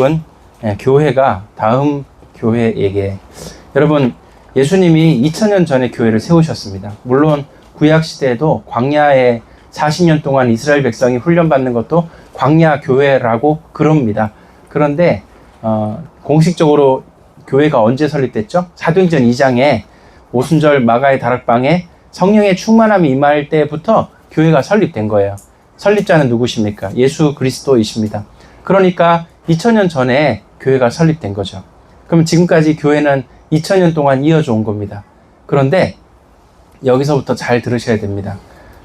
은 교회가 다음 교회에게, 여러분, 예수님이 2000년 전에 교회를 세우셨습니다. 물론 구약 시대에도 광야에 40년 동안 이스라엘 백성이 훈련받는 것도 광야 교회라고 그럽니다. 그런데 공식적으로 교회가 언제 설립됐죠? 사도행전 2장에 오순절 마가의 다락방에 성령의 충만함이 임할 때부터 교회가 설립된 거예요. 설립자는 누구십니까? 예수 그리스도이십니다. 그러니까 2000년 전에 교회가 설립된 거죠. 그럼 지금까지 교회는 2000년 동안 이어져 온 겁니다. 그런데 여기서부터 잘 들으셔야 됩니다.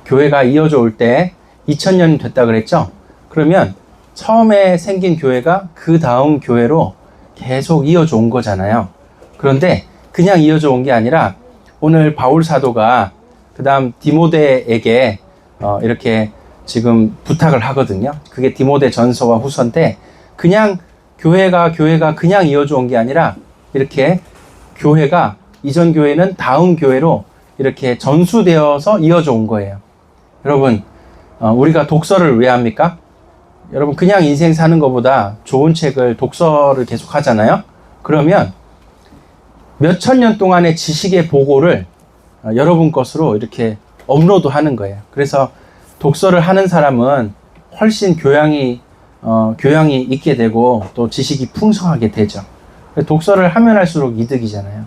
교회가 이어져 올 때 2000년이 됐다 그랬죠? 그러면 처음에 생긴 교회가 그 다음 교회로 계속 이어져 온 거잖아요. 그런데 그냥 이어져 온 게 아니라 오늘 바울 사도가 그 다음 디모데에게 이렇게 지금 부탁을 하거든요. 그게 디모데 전서와 후서인데, 그냥 교회가 그냥 이어져 온 게 아니라 이렇게 교회가, 이전 교회는 다음 교회로 이렇게 전수되어서 이어져 온 거예요. 여러분, 우리가 독서를 왜 합니까? 여러분, 그냥 인생 사는 것보다 좋은 책을, 독서를 계속 하잖아요. 그러면 몇천 년 동안의 지식의 보고를 여러분 것으로 이렇게 업로드 하는 거예요. 그래서 독서를 하는 사람은 훨씬 교양이 있게 되고 또 지식이 풍성하게 되죠. 독서를 하면 할수록 이득이잖아요.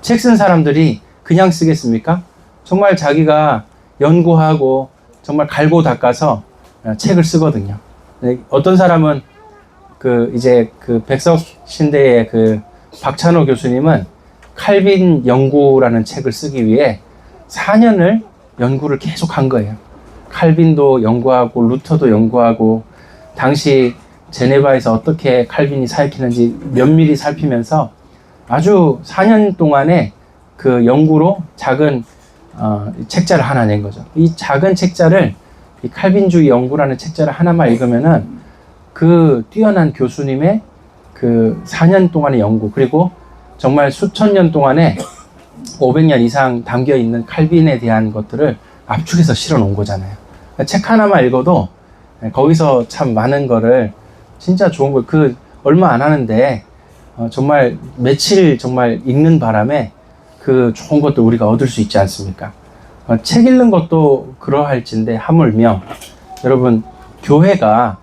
책 쓴 사람들이 그냥 쓰겠습니까? 정말 자기가 연구하고 정말 갈고 닦아서 책을 쓰거든요. 어떤 사람은 이제 백석신대의 박찬호 교수님은 칼빈 연구라는 책을 쓰기 위해 4년을 연구를 계속 한 거예요. 칼빈도 연구하고 루터도 연구하고 당시 제네바에서 어떻게 칼빈이 사역했는지 면밀히 살피면서 아주 4년 동안의 그 연구로 작은 책자를 하나 낸 거죠. 이 작은 책자를, 이 칼빈주의 연구라는 책자를 하나만 읽으면은 그 뛰어난 교수님의 그 4년 동안의 연구, 그리고 정말 수천 년 동안에 500년 이상 담겨 있는 칼빈에 대한 것들을 압축해서 실어 놓은 거잖아요. 책 하나만 읽어도 거기서 참 많은 거를, 진짜 좋은 거, 얼마 안 하는데 정말 며칠 정말 읽는 바람에 그 좋은 것도 우리가 얻을 수 있지 않습니까? 책 읽는 것도 그러할진데 하물며 여러분, 교회가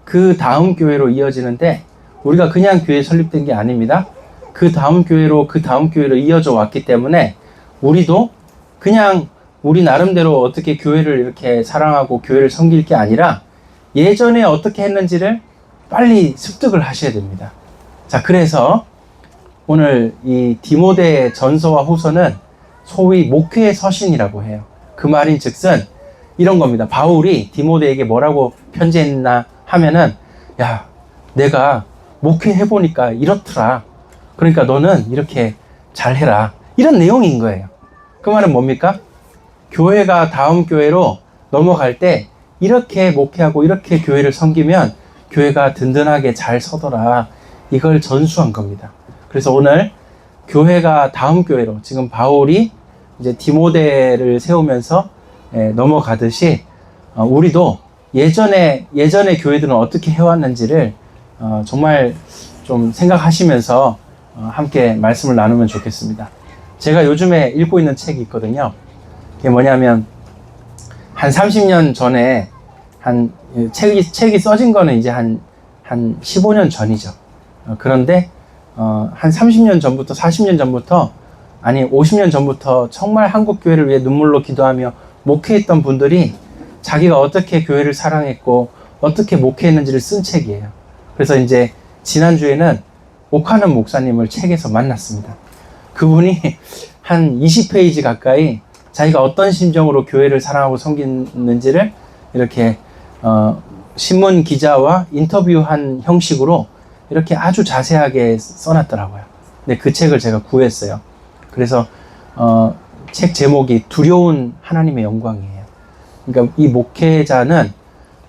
그 다음 교회로 이어지는데 우리가 그냥 교회 설립된 게 아닙니다. 그 다음 교회로 이어져 왔기 때문에 우리도 그냥 우리 나름대로 어떻게 교회를 이렇게 사랑하고 교회를 섬길 게 아니라 예전에 어떻게 했는지를 빨리 습득을 하셔야 됩니다. 자, 그래서 오늘 이 디모데 전서와 후서는 소위 목회의 서신이라고 해요. 그 말인 즉슨 이런 겁니다. 바울이 디모데에게 뭐라고 편지했나 하면은, 야, 내가 목회해보니까 이렇더라. 그러니까 너는 이렇게 잘해라. 이런 내용인 거예요. 그 말은 뭡니까? 교회가 다음 교회로 넘어갈 때 이렇게 목회하고 이렇게 교회를 섬기면 교회가 든든하게 잘 서더라. 이걸 전수한 겁니다. 그래서 오늘 교회가 다음 교회로, 지금 바울이 이제 디모데를 세우면서 넘어가듯이 우리도 예전에 교회들은 어떻게 해왔는지를 정말 좀 생각하시면서 함께 말씀을 나누면 좋겠습니다. 제가 요즘에 읽고 있는 책이 있거든요. 그게 뭐냐면, 한 30년 전에 책이 써진 거는 이제 한 15년 전이죠. 그런데 한 30년 전부터, 40년 전부터, 아니 50년 전부터 정말 한국 교회를 위해 눈물로 기도하며 목회했던 분들이 자기가 어떻게 교회를 사랑했고 어떻게 목회했는지를 쓴 책이에요. 그래서 이제 지난주에는 오카는 목사님을 책에서 만났습니다. 그분이 한 20페이지 가까이 자기가 어떤 심정으로 교회를 사랑하고 섬기는지를 이렇게 신문 기자와 인터뷰한 형식으로 이렇게 아주 자세하게 써놨더라고요. 근데 그 책을 제가 구했어요. 그래서 책 제목이 두려운 하나님의 영광이에요. 그러니까 이 목회자는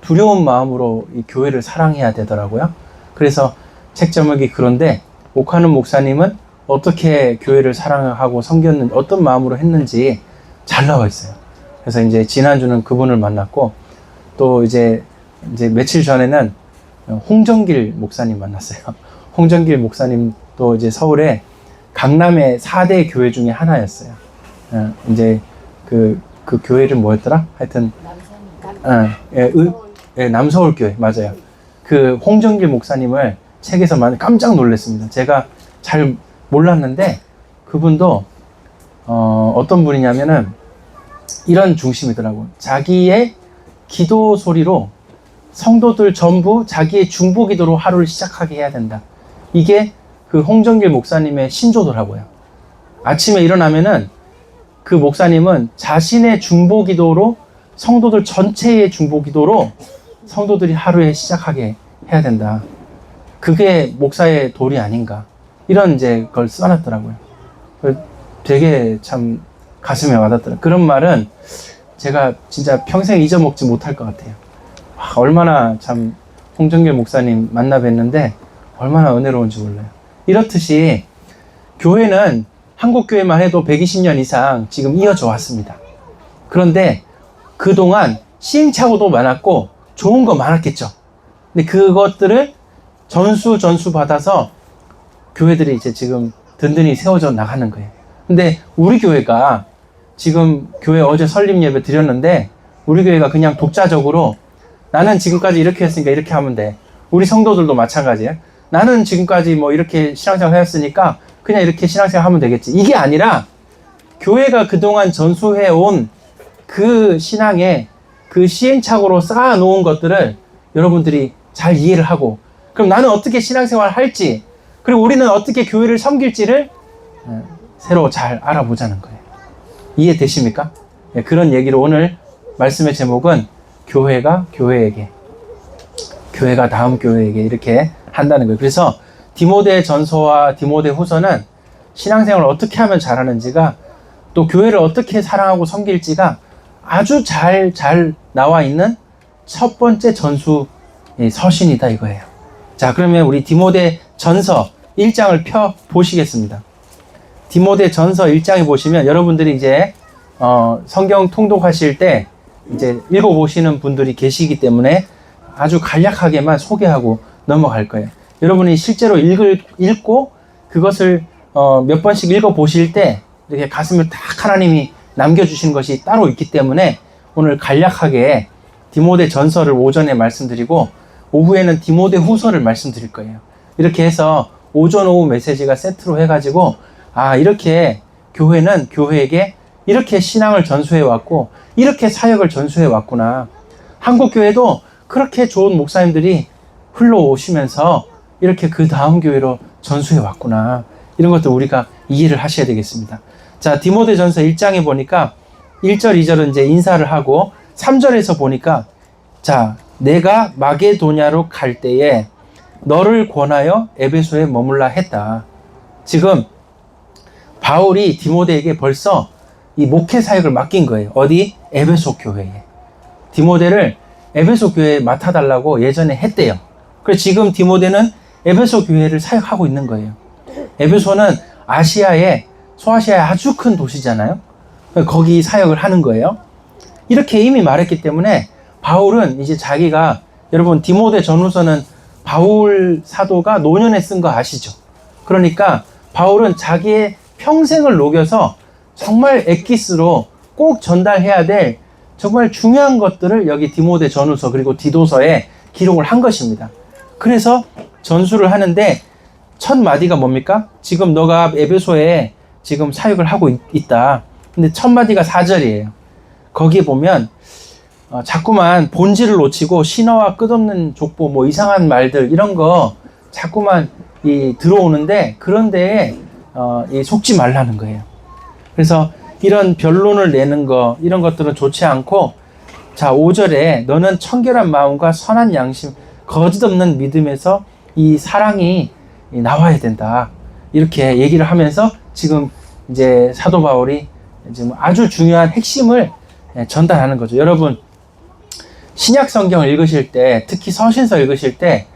두려운 마음으로 이 교회를 사랑해야 되더라고요. 그래서 책 제목이 그런데, 오카는 목사님은 어떻게 교회를 사랑하고 섬겼는지, 어떤 마음으로 했는지 잘 나와 있어요. 그래서 이제 지난주는 그분을 만났고, 또 이제 며칠 전에는 홍정길 목사님 만났어요. 홍정길 목사님도 이제 서울에 강남의 4대 교회 중에 하나였어요. 이제 그 교회를 뭐였더라? 하여튼 남서울교회 맞아요. 그 홍정길 목사님을 책에서 많이 깜짝 놀랐습니다. 제가 잘 몰랐는데 그분도 어떤 분이냐면은 이런 중심이더라고요. 자기의 기도 소리로 성도들 전부 자기의 중보 기도로 하루를 시작하게 해야 된다. 이게 그 홍정길 목사님의 신조더라고요. 아침에 일어나면은 그 목사님은 자신의 중보 기도로 성도들 전체의 중보 기도로 성도들이 하루에 시작하게 해야 된다. 그게 목사의 도리 아닌가. 이런 이제 걸 써놨더라고요. 되게 참 가슴에 와닿더라고요. 그런 말은 제가 진짜 평생 잊어먹지 못할 것 같아요. 얼마나 참 홍정길 목사님 만나 뵀는데 얼마나 은혜로운지 몰라요. 이렇듯이 교회는 한국 교회만 해도 120년 이상 지금 이어져 왔습니다. 그런데 그동안 시행착오도 많았고 좋은 거 많았겠죠. 근데 그것들을 전수 받아서 교회들이 이제 지금 든든히 세워져 나가는 거예요. 근데 우리 교회가 지금 교회 어제 설립 예배 드렸는데 우리 교회가 그냥 독자적으로 나는 지금까지 이렇게 했으니까 이렇게 하면 돼. 우리 성도들도 마찬가지예요. 나는 지금까지 뭐 이렇게 신앙생활 했으니까 그냥 이렇게 신앙생활 하면 되겠지. 이게 아니라 교회가 그동안 전수해온 그 신앙의 그 시행착오로 쌓아놓은 것들을 여러분들이 잘 이해를 하고 그럼 나는 어떻게 신앙생활 할지 그리고 우리는 어떻게 교회를 섬길지를 새로 잘 알아보자는 거예요. 이해되십니까? 그런 얘기로 오늘 말씀의 제목은 교회가 교회에게 교회가 다음 교회에게 이렇게 한다는 거예요. 그래서 디모데 전서와 디모데 후서는 신앙생활을 어떻게 하면 잘하는지가 또 교회를 어떻게 사랑하고 섬길지가 아주 잘 나와 있는 첫 번째 전수 서신이다 이거예요. 자, 그러면 우리 디모데 전서 1장을 펴 보시겠습니다. 디모데 전서 1장에 보시면 여러분들이 이제 성경 통독하실 때 이제 읽어보시는 분들이 계시기 때문에 아주 간략하게만 소개하고 넘어갈 거예요. 여러분이 실제로 읽고 그것을 몇 번씩 읽어보실 때 이렇게 가슴에 딱 하나님이 남겨주신 것이 따로 있기 때문에 오늘 간략하게 디모데 전서를 오전에 말씀드리고 오후에는 디모데 후서를 말씀드릴 거예요. 이렇게 해서 오전 오후 메시지가 세트로 해가지고 이렇게 교회는 교회에게 이렇게 신앙을 전수해 왔고 이렇게 사역을 전수해 왔구나. 한국 교회도 그렇게 좋은 목사님들이 흘러오시면서 이렇게 그 다음 교회로 전수해 왔구나. 이런 것도 우리가 이해를 하셔야 되겠습니다. 자, 디모데 전서 1장에 보니까 1절, 2절은 이제 인사를 하고 3절에서 보니까 자, 내가 마게도냐로 갈 때에 너를 권하여 에베소에 머물라 했다. 지금 바울이 디모데에게 벌써 이 목회 사역을 맡긴 거예요. 어디? 에베소 교회에. 디모데를 에베소 교회에 맡아달라고 예전에 했대요. 그래서 지금 디모데는 에베소 교회를 사역하고 있는 거예요. 에베소는 소아시아의 아주 큰 도시잖아요. 거기 사역을 하는 거예요. 이렇게 이미 말했기 때문에 바울은 이제 자기가 여러분 디모데 전후서는 바울 사도가 노년에 쓴 거 아시죠? 그러니까 바울은 자기의 평생을 녹여서 정말 엑기스로 꼭 전달해야 될 정말 중요한 것들을 여기 디모데 전후서 그리고 디도서에 기록을 한 것입니다. 그래서 전수를 하는데 첫 마디가 뭡니까? 지금 너가 에베소에 지금 사역을 하고 있다. 근데 첫 마디가 4절이에요. 거기에 보면 자꾸만 본질을 놓치고 신어와 끝없는 족보 뭐 이상한 말들 이런 거 자꾸만 들어오는데 그런 데에 속지 말라는 거예요. 그래서 이런 변론을 내는 거 이런 것들은 좋지 않고 자 5절에 너는 청결한 마음과 선한 양심 거짓 없는 믿음에서 이 사랑이 나와야 된다. 이렇게 얘기를 하면서 지금 이제 사도 바울이 지금 아주 중요한 핵심을 전달하는 거죠. 여러분 신약 성경을 읽으실 때 특히 서신서 읽으실 때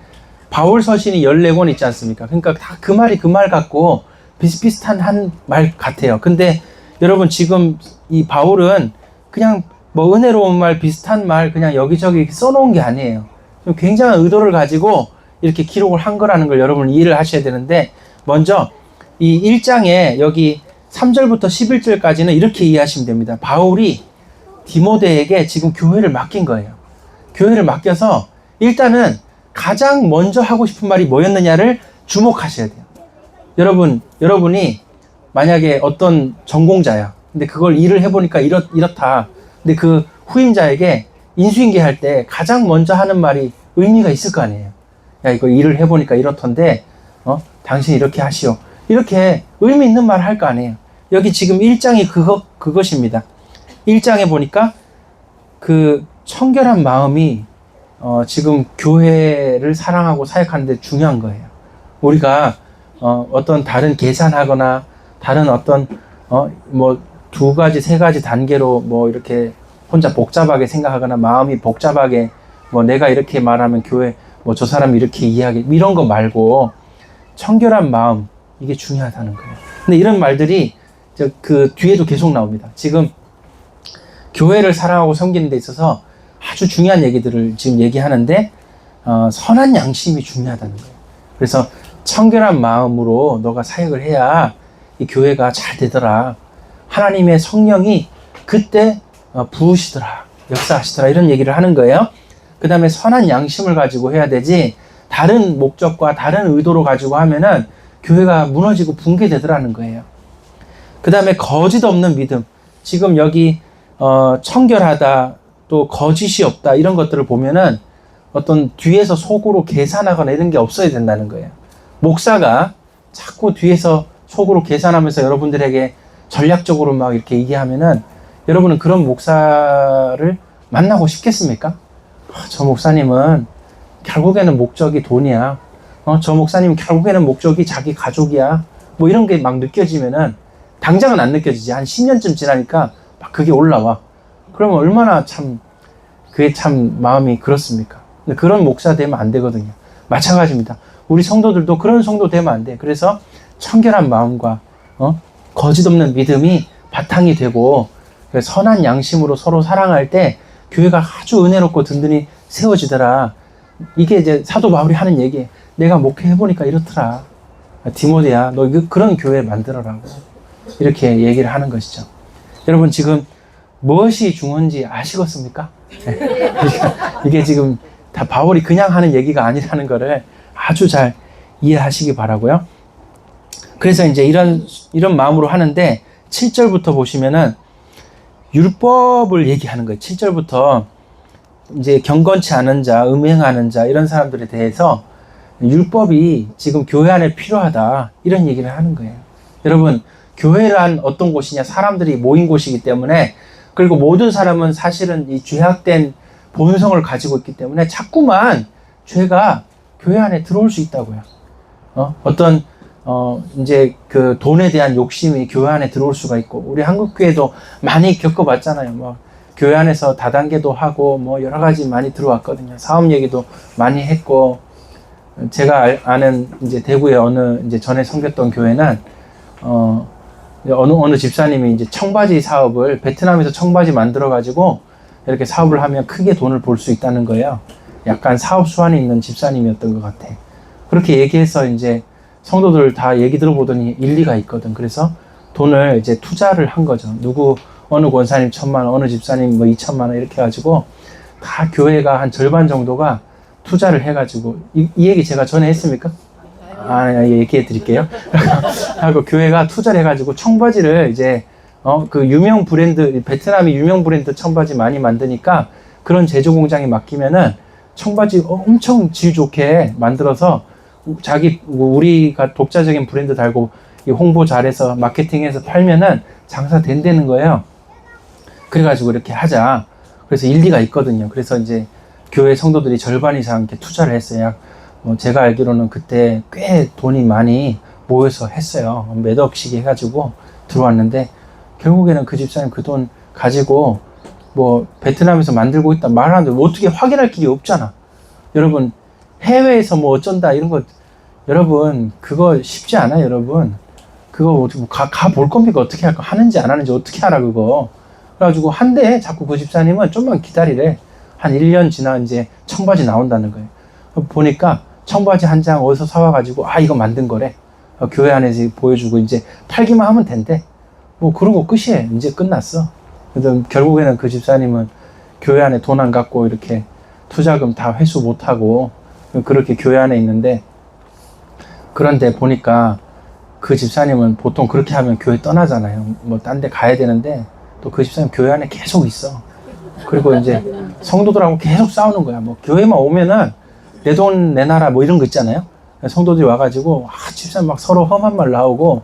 바울 서신이 14권 있지 않습니까? 그러니까 다 그 말이 그 말 같고 비슷비슷한 한 말 같아요. 근데 여러분 지금 이 바울은 그냥 뭐 은혜로운 말 비슷한 말 그냥 여기저기 써놓은 게 아니에요. 좀 굉장한 의도를 가지고 이렇게 기록을 한 거라는 걸 여러분 이해를 하셔야 되는데, 먼저 이 1장에 여기 3절부터 11절까지는 이렇게 이해하시면 됩니다. 바울이 디모데에게 지금 교회를 맡긴 거예요. 교회를 맡겨서 일단은 가장 먼저 하고 싶은 말이 뭐였느냐를 주목하셔야 돼요. 여러분이 만약에 어떤 전공자야. 근데 그걸 일을 해보니까 이렇다. 근데 그 후임자에게 인수인계할 때 가장 먼저 하는 말이 의미가 있을 거 아니에요. 야, 이거 일을 해보니까 이렇던데, 당신 이렇게 하시오. 이렇게 의미 있는 말을 할 거 아니에요. 여기 지금 1장이 그것입니다. 1장에 보니까 그 청결한 마음이 지금 교회를 사랑하고 사역하는데 중요한 거예요. 우리가 어떤 다른 계산하거나 다른 어떤 뭐 2가지 3가지 단계로 뭐 이렇게 혼자 복잡하게 생각하거나 마음이 복잡하게 뭐 내가 이렇게 말하면 교회 뭐 저 사람이 이렇게 이해하게 이런 거 말고 청결한 마음, 이게 중요하다는 거예요. 근데 이런 말들이 그 뒤에도 계속 나옵니다. 지금 교회를 사랑하고 섬기는 데 있어서 아주 중요한 얘기들을 지금 얘기하는데 선한 양심이 중요하다는 거예요. 그래서 청결한 마음으로 너가 사역을 해야 이 교회가 잘 되더라. 하나님의 성령이 그때 부으시더라, 역사하시더라, 이런 얘기를 하는 거예요. 그 다음에 선한 양심을 가지고 해야 되지, 다른 목적과 다른 의도로 가지고 하면은 교회가 무너지고 붕괴되더라는 거예요. 그 다음에 거짓 없는 믿음. 지금 여기 청결하다, 또 거짓이 없다, 이런 것들을 보면은 어떤 뒤에서 속으로 계산하거나 이런 게 없어야 된다는 거예요. 목사가 자꾸 뒤에서 속으로 계산하면서 여러분들에게 전략적으로 막 이렇게 얘기하면은 여러분은 그런 목사를 만나고 싶겠습니까? 저 목사님은 결국에는 목적이 돈이야. 저 목사님은 결국에는 목적이 자기 가족이야. 뭐 이런 게 막 느껴지면은, 당장은 안 느껴지지. 한 10년쯤 지나니까 막 그게 올라와. 그러면 얼마나 그게 참 마음이 그렇습니까? 근데 그런 목사 되면 안 되거든요. 마찬가지입니다. 우리 성도들도 그런 성도 되면 안 돼. 그래서 청결한 마음과 거짓 없는 믿음이 바탕이 되고, 선한 양심으로 서로 사랑할 때 교회가 아주 은혜롭고 든든히 세워지더라. 이게 이제 사도 바울이 하는 얘기예요. 내가 목회해보니까 이렇더라. 디모데야, 너 그런 교회 만들어라고. 이렇게 얘기를 하는 것이죠. 여러분, 지금 무엇이 중요한지 아시겠습니까? 이게 지금 다 바울이 그냥 하는 얘기가 아니라는 거를 아주 잘 이해하시기 바라고요. 그래서 이제 이런 마음으로 하는데, 7절부터 보시면은 율법을 얘기하는 거예요. 7절부터 이제 경건치 않은 자, 음행하는 자, 이런 사람들에 대해서 율법이 지금 교회 안에 필요하다, 이런 얘기를 하는 거예요. 여러분, 교회란 어떤 곳이냐? 사람들이 모인 곳이기 때문에, 그리고 모든 사람은 사실은 이 죄악된 본성을 가지고 있기 때문에 자꾸만 죄가 교회 안에 들어올 수 있다고요. 이제 그 돈에 대한 욕심이 교회 안에 들어올 수가 있고, 우리 한국교회도 많이 겪어봤잖아요. 뭐 교회 안에서 다단계도 하고 뭐 여러 가지 많이 들어왔거든요. 사업 얘기도 많이 했고, 제가 아는 이제 대구에 이제 전에 섬겼던 교회는 어느 집사님이 이제 청바지 사업을, 베트남에서 청바지 만들어가지고 이렇게 사업을 하면 크게 돈을 벌 수 있다는 거예요. 약간 사업 수완이 있는 집사님이었던 것 같아. 그렇게 얘기해서 이제 성도들 다 얘기 들어보더니 일리가 있거든. 그래서 돈을 이제 투자를 한 거죠. 어느 권사님 1,000만 원, 어느 집사님 뭐 2,000만 원 이렇게 해가지고 다 교회가 한 절반 정도가 투자를 해가지고, 이 얘기 제가 전에 했습니까? 얘기해 드릴게요. 하고 교회가 투자를 해가지고 청바지를 이제 그 유명 브랜드, 베트남이 유명 브랜드 청바지 많이 만드니까 그런 제조 공장에 맡기면은 청바지 엄청 질 좋게 만들어서 우리가 독자적인 브랜드 달고 홍보 잘해서 마케팅해서 팔면은 장사 된다는 거예요. 그래가지고 이렇게 하자. 그래서 일리가 있거든요. 그래서 이제 교회 성도들이 절반 이상 이렇게 투자를 했어요. 제가 알기로는 그때 꽤 돈이 많이 모여서 했어요. 몇 억씩 해가지고 들어왔는데, 결국에는 그 집사님 그 돈 가지고 뭐 베트남에서 만들고 있다 말하는데 어떻게 확인할 길이 없잖아. 여러분, 해외에서 뭐 어쩐다 이런 거, 여러분 그거 쉽지 않아요. 여러분 그거 가볼 겁니까? 어떻게 할까? 하는지 안 하는지 어떻게 알아 그거. 그래가지고 한데 자꾸 그 집사님은 좀만 기다리래. 한 1년 지나 이제 청바지 나온다는 거예요. 보니까 청바지 한 장 어디서 사와가지고 이거 만든 거래. 교회 안에서 보여주고 이제 팔기만 하면 된대. 뭐 그러고 끝이에요. 이제 끝났어. 그래서 결국에는 그 집사님은 교회 안에 돈 안 갖고 이렇게 투자금 다 회수 못하고 그렇게 교회 안에 있는데, 그런데 보니까 그 집사님은 보통 그렇게 하면 교회 떠나잖아요. 뭐 딴 데 가야 되는데 또 그 집사님 교회 안에 계속 있어. 그리고 이제 성도들하고 계속 싸우는 거야. 뭐 교회만 오면은 내 돈 내놔라 뭐 이런 거 있잖아요. 성도들이 와가지고 집사님 막 서로 험한 말 나오고,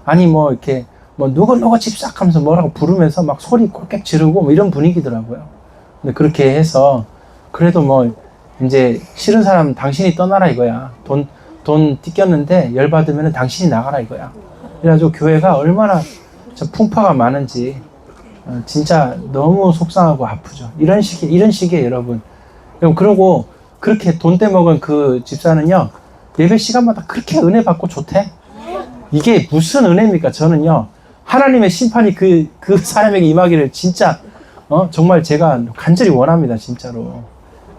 아니 뭐 이렇게 뭐 누구 집사 하면서 뭐라고 부르면서 막 소리 꼴깍 지르고 뭐 이런 분위기더라고요. 근데 그렇게 해서 그래도 뭐 이제 싫은 사람 당신이 떠나라 이거야. 돈 띠꼈는데 열받으면 당신이 나가라 이거야. 그래가지고 교회가 얼마나 풍파가 많은지 진짜 너무 속상하고 아프죠. 이런 식의 여러분. 그러고 그렇게 돈 떼먹은 그 집사는요, 예배 시간마다 그렇게 은혜 받고 좋대. 이게 무슨 은혜입니까? 저는요, 하나님의 심판이 그 사람에게 임하기를 진짜 정말 제가 간절히 원합니다. 진짜로.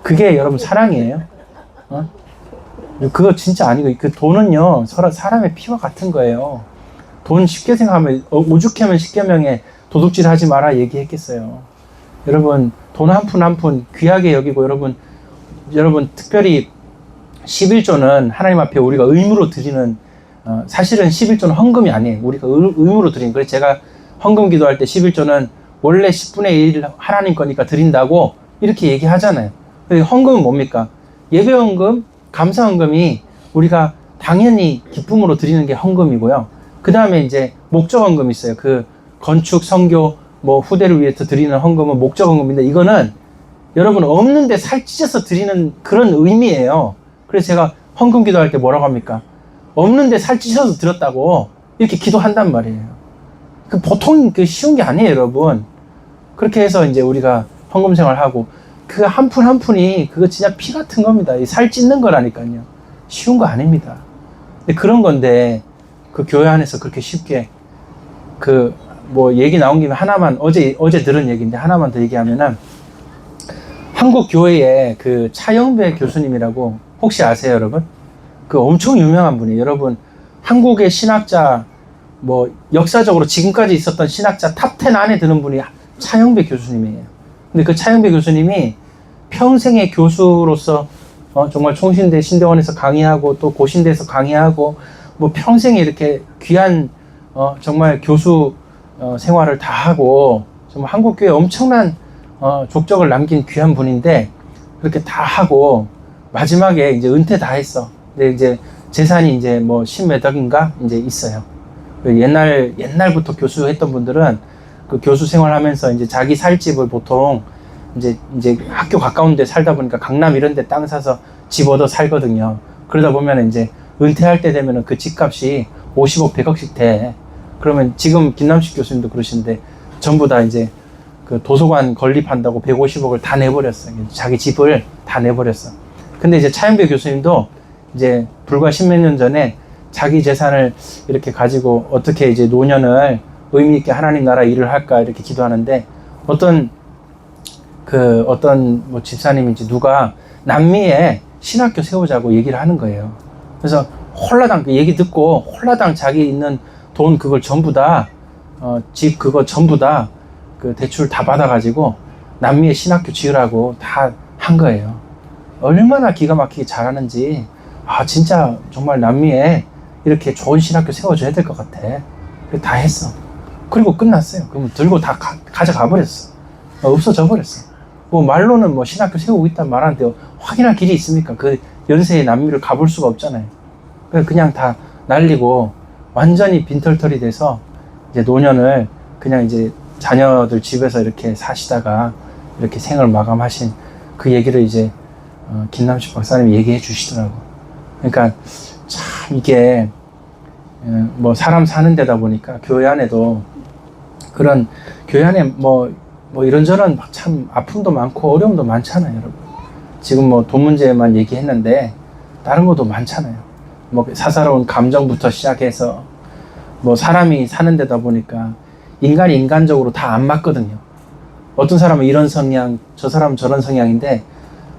그게 여러분 사랑이에요. 그거 진짜 아니고, 그 돈은요 사람의 피와 같은 거예요. 돈 쉽게 생각하면 오죽하면 십계명에 도둑질 하지 마라 얘기했겠어요. 여러분 돈 한 푼 한 푼 귀하게 여기고, 여러분 특별히 11조는 하나님 앞에 우리가 의무로 드리는, 사실은 11조는 헌금이 아니에요. 우리가 의무로 드리는. 그래서 제가 헌금 기도할 때 11조는 원래 10분의 1 하나님 거니까 드린다고 이렇게 얘기하잖아요. 헌금은 뭡니까? 예배헌금, 감사헌금이 우리가 당연히 기쁨으로 드리는 게 헌금이고요. 그 다음에 이제 목적헌금이 있어요. 그 건축, 선교, 뭐 후대를 위해서 드리는 헌금은 목적헌금인데, 이거는 여러분 없는데 살찌져서 드리는 그런 의미예요. 그래서 제가 헌금 기도할 때 뭐라고 합니까? 없는데 살찌셔서 드렸다고 이렇게 기도한단 말이에요. 그 보통 쉬운 게 아니에요, 여러분. 그렇게 해서 이제 우리가 헌금 생활하고, 그 한 푼 한 푼이 그거 진짜 피 같은 겁니다. 살 찢는 거라니까요. 쉬운 거 아닙니다. 근데 그런 건데 그 교회 안에서 그렇게 쉽게, 뭐 얘기 나온 김에 하나만, 어제 들은 얘기인데 하나만 더 얘기하면은, 한국 교회에 그 차영배 교수님이라고 혹시 아세요, 여러분? 그 엄청 유명한 분이에요. 여러분 한국의 신학자, 뭐 역사적으로 지금까지 있었던 신학자 탑10 안에 드는 분이 차영배 교수님이에요. 근데 그 차영배 교수님이 평생의 교수로서 정말 총신대 신대원에서 강의하고 또 고신대에서 강의하고 뭐 평생에 이렇게 귀한 정말 교수 생활을 다 하고, 정말 한국교회에 엄청난 족적을 남긴 귀한 분인데, 그렇게 다 하고 마지막에 이제 은퇴 다 했어. 근데 이제 재산이 이제 뭐 10몇 억인가 이제 있어요. 옛날부터 교수했던 분들은 그 교수 생활하면서 이제 자기 살 집을 보통 이제 학교 가까운 데 살다 보니까 강남 이런 데 땅 사서 집 얻어 살거든요. 그러다 보면 이제 은퇴할 때 되면은 그 집값이 50억, 100억씩 돼. 그러면 지금 김남식 교수님도 그러시는데, 전부 다 이제 그 도서관 건립한다고 150억을 다 내버렸어요. 자기 집을 다 내버렸어. 근데 이제 차영배 교수님도 이제 불과 10몇 년 전에 자기 재산을 이렇게 가지고 어떻게 이제 노년을 의미있게 하나님 나라 일을 할까 이렇게 기도하는데, 어떤 뭐 집사님인지 누가 남미에 신학교 세우자고 얘기를 하는 거예요. 그래서 홀라당 그 얘기 듣고 홀라당 자기 있는 돈 그걸 전부 다 집 그거 전부 다 그 대출 다 받아가지고 남미에 신학교 지으라고 다 한 거예요. 얼마나 기가 막히게 잘하는지, 진짜 정말 남미에 이렇게 좋은 신학교 세워줘야 될 것 같아. 그래서 다 했어. 그리고 끝났어요. 그럼 들고 다 가져가 버렸어. 없어져 버렸어. 뭐 말로는 뭐 신학교 세우고 있단 말하는데 확인할 길이 있습니까? 그 연세의 남미를 가볼 수가 없잖아요. 그냥 다 날리고 완전히 빈털털이 돼서 이제 노년을 그냥 이제 자녀들 집에서 이렇게 사시다가 이렇게 생을 마감하신 그 얘기를 이제 김남식 박사님이 얘기해 주시더라고. 그러니까 참 이게 뭐 사람 사는 데다 보니까 교회 안에도 그런, 교회 안에 뭐 이런저런 참 아픔도 많고 어려움도 많잖아요, 여러분. 지금 뭐 돈 문제만 얘기했는데 다른 것도 많잖아요. 뭐 사사로운 감정부터 시작해서 뭐 사람이 사는 데다 보니까 인간이 인간적으로 다 안 맞거든요. 어떤 사람은 이런 성향, 저 사람은 저런 성향인데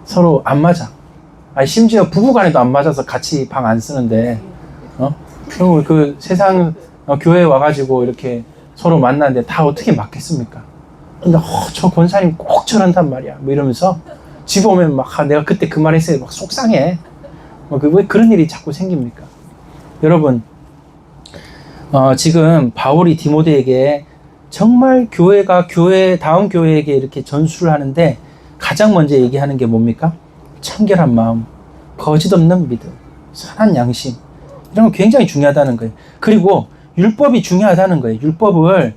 서로 안 맞아. 아니, 심지어 부부간에도 안 맞아서 같이 방 안 쓰는데, 그럼 그 세상 교회에 와가지고 이렇게 서로 만나는데 다 어떻게 맞겠습니까? 근데 저 권사님 꼭 저런단 말이야. 뭐 이러면서 집에 오면 막 내가 그때 그 말 했어요. 막 속상해. 왜 그런 일이 자꾸 생깁니까? 여러분, 지금 바울이 디모데에게 정말 교회가 다음 교회에게 이렇게 전수를 하는데 가장 먼저 얘기하는 게 뭡니까? 청결한 마음, 거짓 없는 믿음, 선한 양심, 이런 거 굉장히 중요하다는 거예요. 그리고 율법이 중요하다는 거예요. 율법을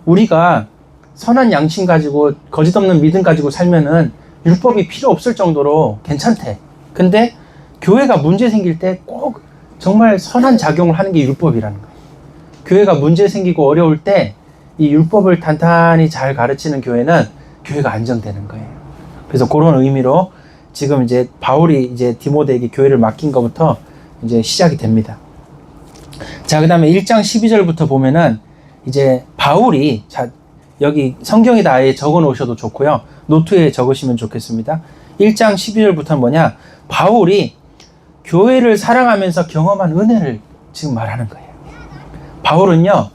우리가 선한 양심 가지고 거짓 없는 믿음 가지고 살면은 율법이 필요 없을 정도로 괜찮대. 근데 교회가 문제 생길 때 꼭 정말 선한 작용을 하는 게 율법이라는 거예요. 교회가 문제 생기고 어려울 때 이 율법을 단단히 잘 가르치는 교회는 교회가 안정되는 거예요. 그래서 그런 의미로 지금 이제 바울이 이제 디모데에게 교회를 맡긴 것부터 이제 시작이 됩니다. 자, 그 다음에 1장 12절부터 보면은 이제 바울이, 여기 성경에다 아예 적어 놓으셔도 좋고요. 노트에 적으시면 좋겠습니다. 1장 12절부터는 뭐냐? 바울이 교회를 사랑하면서 경험한 은혜를 지금 말하는 거예요. 바울은요,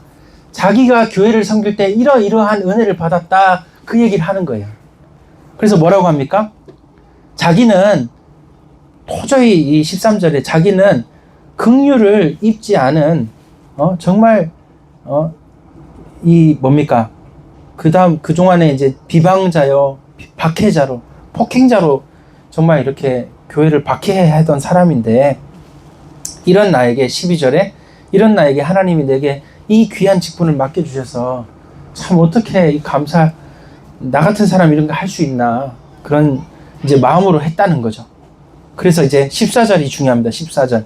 자기가 교회를 섬길 때 이러이러한 은혜를 받았다, 그 얘기를 하는 거예요. 그래서 뭐라고 합니까? 자기는 도저히 이 13절에 자기는 긍휼을 입지 않은 정말 이 뭡니까? 그동안에 이제 비방자요, 박해자로, 폭행자로 정말 이렇게 교회를 박해하던 사람인데, 이런 나에게 12절에 이런 나에게 하나님이 내게 이 귀한 직분을 맡겨주셔서 참 어떻게 나 같은 사람 이런 거 할 수 있나, 그런 이제 마음으로 했다는 거죠. 그래서 이제 14절이 중요합니다. 14절.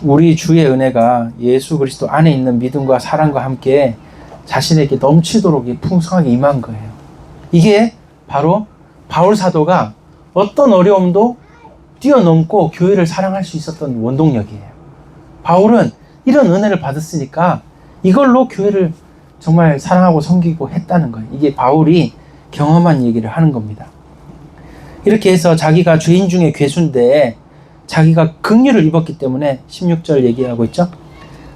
우리 주의 은혜가 예수 그리스도 안에 있는 믿음과 사랑과 함께 자신에게 넘치도록 풍성하게 임한 거예요. 이게 바로 바울 사도가 어떤 어려움도 뛰어넘고 교회를 사랑할 수 있었던 원동력이에요. 바울은 이런 은혜를 받았으니까 이걸로 교회를 정말 사랑하고 섬기고 했다는 거예요. 이게 바울이 경험한 얘기를 하는 겁니다. 이렇게 해서 자기가 죄인 중에 괴수인데 자기가 긍휼을 입었기 때문에 16절 얘기하고 있죠.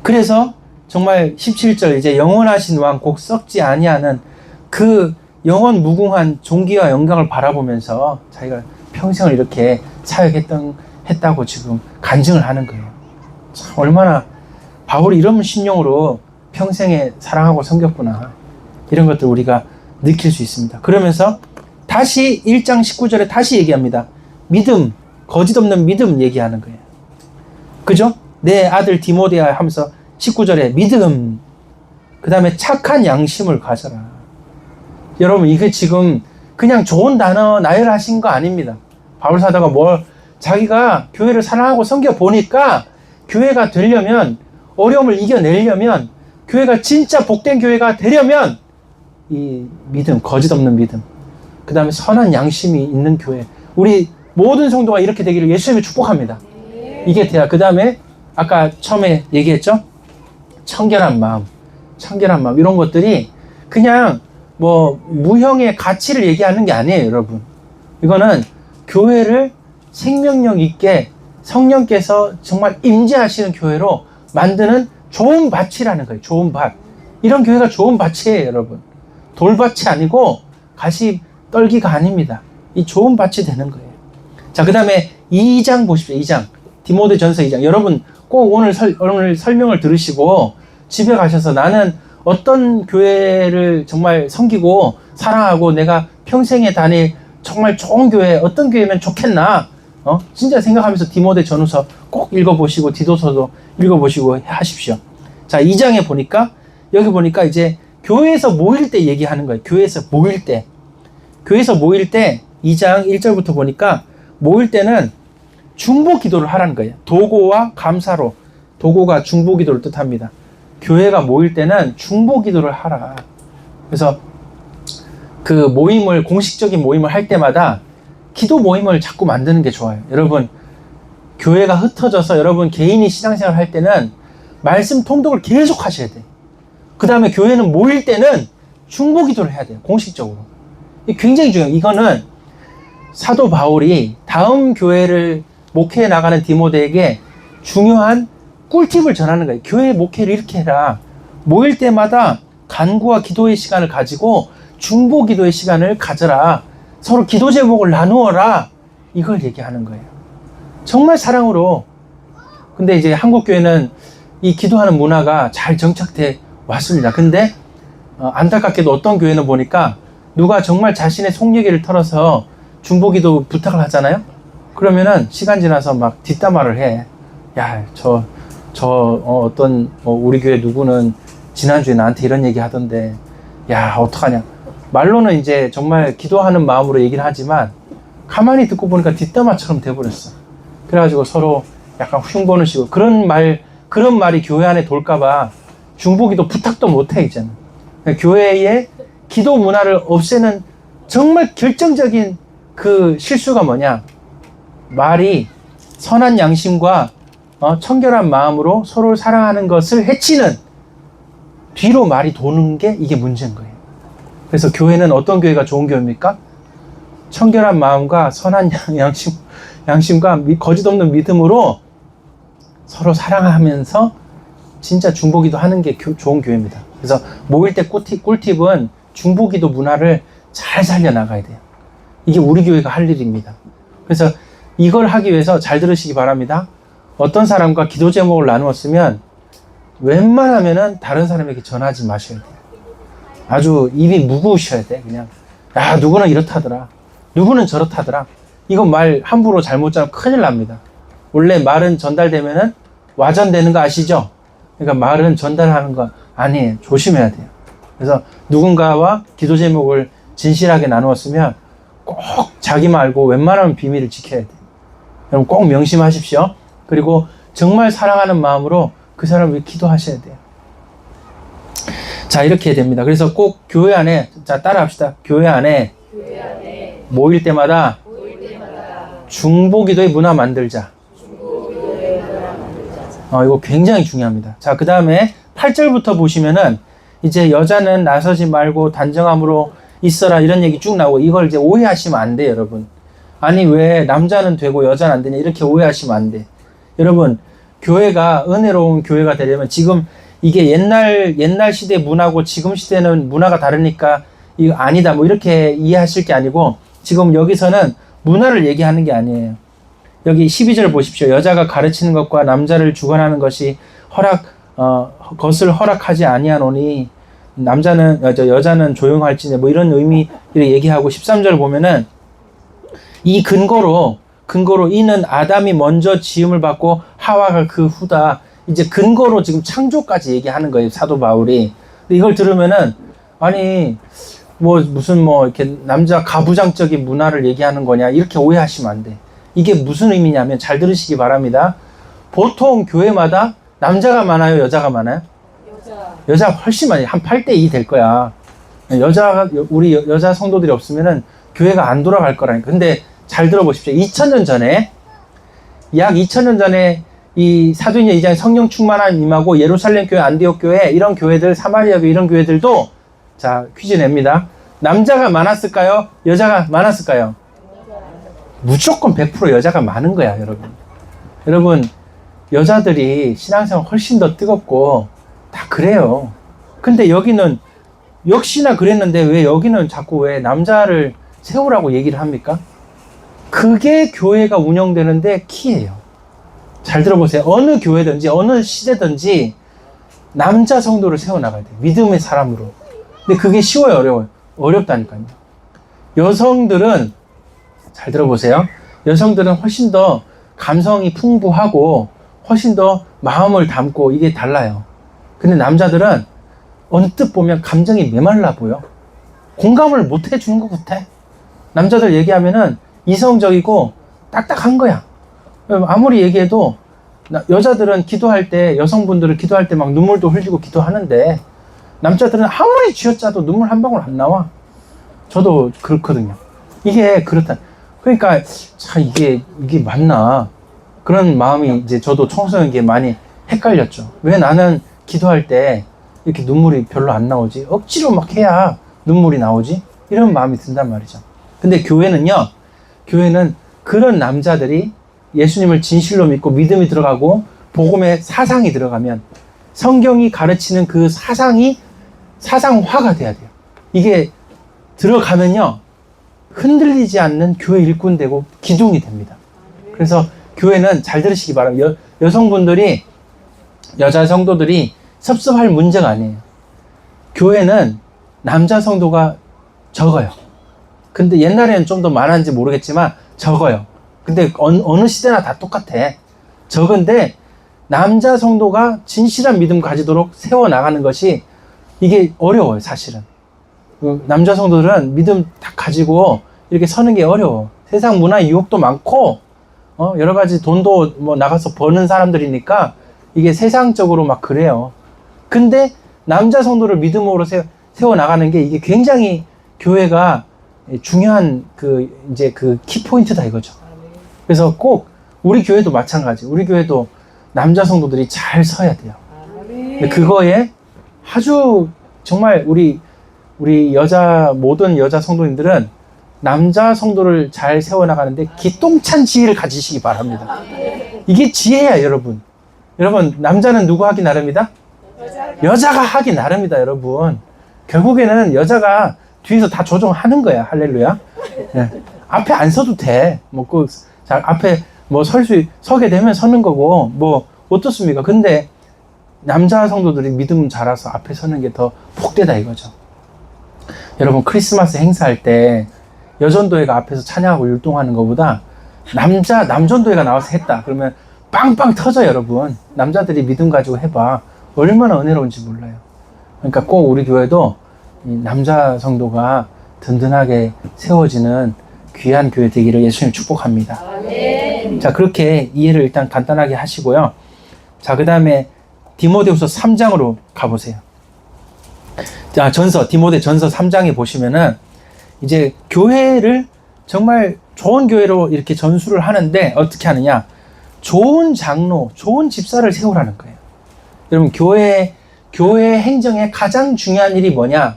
그래서 정말 17절, 이제 영원하신 왕 곧 썩지 아니하는 그 영원 무궁한 존귀와 영광을 바라보면서 자기가 평생을 이렇게 사역했다고 지금 간증을 하는 거예요. 참 얼마나 바울이 이런 심령으로 평생에 사랑하고 섬겼구나, 이런 것들 우리가 느낄 수 있습니다. 그러면서 다시 1장 19절에 다시 얘기합니다. 믿음, 거짓 없는 믿음 얘기하는 거예요. 그죠? 내 아들 디모데야 하면서 19절에 믿음, 그 다음에 착한 양심을 가져라. 여러분, 이게 지금 그냥 좋은 단어 나열하신 거 아닙니다. 바울 사도가 자기가 교회를 사랑하고 섬겨 보니까 교회가 되려면, 어려움을 이겨내려면, 교회가 진짜 복된 교회가 되려면 이 믿음, 거짓 없는 믿음, 그 다음에 선한 양심이 있는 교회, 우리 모든 성도가 이렇게 되기를 예수님이 축복합니다. 이게 돼야, 그 다음에 아까 처음에 얘기했죠? 청결한 마음, 이런 것들이 그냥 무형의 가치를 얘기하는 게 아니에요, 여러분. 이거는 교회를 생명력 있게 성령께서 정말 임재하시는 교회로 만드는 좋은 밭이라는 거예요. 좋은 밭. 이런 교회가 좋은 밭이에요, 여러분. 돌밭이 아니고 가시 떨기가 아닙니다. 이 좋은 밭이 되는 거예요. 자, 그 다음에 2장 보십시오. 2장. 디모데전서 2장. 여러분 꼭 오늘 설명을 들으시고 집에 가셔서 나는 어떤 교회를 정말 섬기고 사랑하고 내가 평생에 다닐 정말 좋은 교회, 어떤 교회면 좋겠나, 진짜 생각하면서 디모데 전후서 꼭 읽어보시고 디도서도 읽어보시고 하십시오. 자, 2장에 보니까, 여기 보니까 이제 교회에서 모일 때 얘기하는 거예요. 교회에서 모일 때 2장 1절부터 보니까 모일 때는 중보 기도를 하라는 거예요. 도고와 감사로, 도고가 중보 기도를 뜻합니다. 교회가 모일 때는 중보 기도를 하라. 그래서 그 모임을, 공식적인 모임을 할 때마다 기도 모임을 자꾸 만드는 게 좋아요. 여러분, 교회가 흩어져서 여러분 개인이 신앙생활 할 때는 말씀 통독을 계속 하셔야 돼요. 그 다음에 교회는 모일 때는 중보 기도를 해야 돼요. 공식적으로. 이게 굉장히 중요해요. 이거는 사도 바울이 다음 교회를 목회해 나가는 디모데에게 중요한 꿀팁을 전하는 거예요. 교회 목회를 이렇게 해라. 모일 때마다 간구와 기도의 시간을 가지고 중보 기도의 시간을 가져라. 서로 기도 제목을 나누어라. 이걸 얘기하는 거예요. 정말 사랑으로. 근데 이제 한국 교회는 이 기도하는 문화가 잘 정착돼 왔습니다. 근데 안타깝게도 어떤 교회는 보니까 누가 정말 자신의 속 얘기를 털어서 중보기도 부탁을 하잖아요. 그러면은 시간 지나서 막 뒷담화를 해. 야, 어떤 우리 교회 누구는 지난주에 나한테 이런 얘기 하던데, 야, 어떡하냐. 말로는 이제 정말 기도하는 마음으로 얘기를 하지만 가만히 듣고 보니까 뒷담화처럼 돼버렸어. 그래가지고 서로 약간 흉보는 식으로 그런 말이 교회 안에 돌까봐 중보기도 부탁도 못해 이제는. 그러니까 교회의 기도 문화를 없애는 정말 결정적인 그 실수가 뭐냐? 말이 선한 양심과 청결한 마음으로 서로를 사랑하는 것을 해치는 뒤로 말이 도는 게 이게 문제인 거예요. 그래서 교회는 어떤 교회가 좋은 교회입니까? 청결한 마음과 선한 양심과 거짓 없는 믿음으로 서로 사랑하면서 진짜 중보기도 하는 게 좋은 교회입니다. 그래서 모일 때 꿀팁은 중보기도 문화를 잘 살려나가야 돼요. 이게 우리 교회가 할 일입니다. 그래서 이걸 하기 위해서 잘 들으시기 바랍니다. 어떤 사람과 기도 제목을 나누었으면 웬만하면은 다른 사람에게 전하지 마셔야 돼요. 아주 입이 무거우셔야 돼. 그냥 야, 누구는 이렇다더라. 누구는 저렇다더라. 이건 말 함부로 잘못 자면 큰일 납니다. 원래 말은 전달되면은 와전되는 거 아시죠? 그러니까 말은 전달하는 거 아니에요. 조심해야 돼요. 그래서 누군가와 기도 제목을 진실하게 나누었으면 꼭 자기 말고 웬만하면 비밀을 지켜야 돼요. 여러분 꼭 명심하십시오. 그리고 정말 사랑하는 마음으로 그 사람을 위해 기도하셔야 돼요. 자, 이렇게 됩니다. 그래서 꼭 교회 안에, 자, 따라합시다. 교회 안에 모일 때마다 중보기도의 문화 만들자. 이거 굉장히 중요합니다. 자, 그 다음에 8절부터 보시면은 이제 여자는 나서지 말고 단정함으로 있어라 이런 얘기 쭉 나오고 이걸 이제 오해하시면 안 돼요, 여러분. 아니, 왜 남자는 되고 여자는 안 되냐 이렇게 오해하시면 안 돼. 여러분, 교회가 은혜로운 교회가 되려면 지금 이게 옛날 시대 문화고 지금 시대는 문화가 다르니까 이거 아니다 뭐 이렇게 이해하실 게 아니고 지금 여기서는 문화를 얘기하는 게 아니에요. 여기 12절 보십시오. 여자가 가르치는 것과 남자를 주관하는 것이 것을 허락하지 아니하노니 여자는 조용할지니 뭐 이런 의미를 얘기하고 13절 보면은 이 근거로 이는 아담이 먼저 지음을 받고 하와가 그 후다. 이제 근거로 지금 창조까지 얘기하는 거예요, 사도 바울이. 근데 이걸 들으면은 아니 무슨 이렇게 남자 가부장적인 문화를 얘기하는 거냐 이렇게 오해하시면 안 돼. 이게 무슨 의미냐면 잘 들으시기 바랍니다. 보통 교회마다 남자가 많아요, 여자가 많아요? 여자가 훨씬 많아요. 한 8대2 될 거야. 우리 여자 성도들이 없으면은 교회가 안 돌아갈 거라니까. 근데 잘 들어보십시오. 약 2000년 전에 이 사도행전 2장에 성령 충만한 임하고 예루살렘 교회, 안디옥 교회 이런 교회들, 사마리아 교회 이런 교회들도 자, 퀴즈 냅니다. 남자가 많았을까요? 여자가 많았을까요? 무조건 100% 여자가 많은 거야, 여러분. 여러분, 여자들이 신앙생활 훨씬 더 뜨겁고 다 그래요. 근데 여기는 역시나 그랬는데 왜 여기는 자꾸 왜 남자를 세우라고 얘기를 합니까? 그게 교회가 운영되는데 키예요. 잘 들어보세요. 어느 교회든지 어느 시대든지 남자 성도를 세워나가야 돼요. 믿음의 사람으로. 근데 그게 쉬워요, 어려워요? 어렵다니까요. 여성들은 잘 들어보세요. 여성들은 훨씬 더 감성이 풍부하고 훨씬 더 마음을 담고 이게 달라요. 근데 남자들은 언뜻 보면 감정이 메말라 보여. 공감을 못 해주는 것 같아. 남자들 얘기하면은 이성적이고 딱딱한 거야. 아무리 얘기해도 여자들은 기도할 때, 여성분들은 기도할 때 막 눈물도 흘리고 기도하는데 남자들은 아무리 쥐어짜도 눈물 한 방울 안 나와. 저도 그렇거든요. 이게 그렇다. 그러니까 자 이게 맞나 그런 마음이 이제 저도 청소년기에 많이 헷갈렸죠. 왜 나는 기도할 때 이렇게 눈물이 별로 안 나오지? 억지로 막 해야 눈물이 나오지? 이런 마음이 든단 말이죠. 근데 교회는요, 교회는 그런 남자들이 예수님을 진실로 믿고 믿음이 들어가고 복음의 사상이 들어가면 성경이 가르치는 그 사상이 사상화가 돼야 돼요. 이게 들어가면요, 흔들리지 않는 교회 일꾼 되고 기둥이 됩니다. 그래서 교회는 잘 들으시기 바랍니다. 여성분들이, 여자 성도들이 섭섭할 문제가 아니에요. 교회는 남자 성도가 적어요. 근데 옛날에는 좀 더 많았는지 모르겠지만 적어요. 근데 어느 시대나 다 똑같아. 적은데 남자 성도가 진실한 믿음 가지도록 세워나가는 것이 이게 어려워요, 사실은. 남자 성도들은 믿음 다 가지고 이렇게 서는 게 어려워. 세상 문화 유혹도 많고, 여러 가지 돈도 뭐 나가서 버는 사람들이니까 이게 세상적으로 막 그래요. 근데 남자 성도를 믿음으로 세워나가는 게 이게 굉장히 교회가 중요한 그 키포인트다 이거죠. 그래서 꼭 우리 교회도 마찬가지. 우리 교회도 남자 성도들이 잘 서야 돼요. 근데 그거에 아주 정말 우리 모든 여자 성도님들은 남자 성도를 잘 세워나가는데 기똥찬 지혜를 가지시기 바랍니다. 이게 지혜야, 여러분. 여러분, 남자는 누구 하기 나름이다? 여자가 하기 나름이다, 여러분. 결국에는 여자가 뒤에서 다 조정하는 거야. 할렐루야. 네. 앞에 안 서도 돼. 앞에 서게 되면 서는 거고, 어떻습니까? 근데 남자 성도들이 믿음 자라서 앞에 서는 게 더 복되다 이거죠. 여러분, 크리스마스 행사할 때 여전도회가 앞에서 찬양하고 율동하는 것보다 남전도회가 나와서 했다. 그러면 빵빵 터져, 여러분. 남자들이 믿음 가지고 해봐. 얼마나 은혜로운지 몰라요. 그러니까 꼭 우리 교회도 이 남자 성도가 든든하게 세워지는 귀한 교회 되기를 예수님 축복합니다. 자, 그렇게 이해를 일단 간단하게 하시고요. 자, 그 다음에 디모데후서 3장으로 가보세요. 자, 디모데 전서 3장에 보시면은 이제 교회를 정말 좋은 교회로 이렇게 전수를 하는데 어떻게 하느냐? 좋은 장로, 좋은 집사를 세우라는 거예요. 여러분, 교회 행정의 가장 중요한 일이 뭐냐?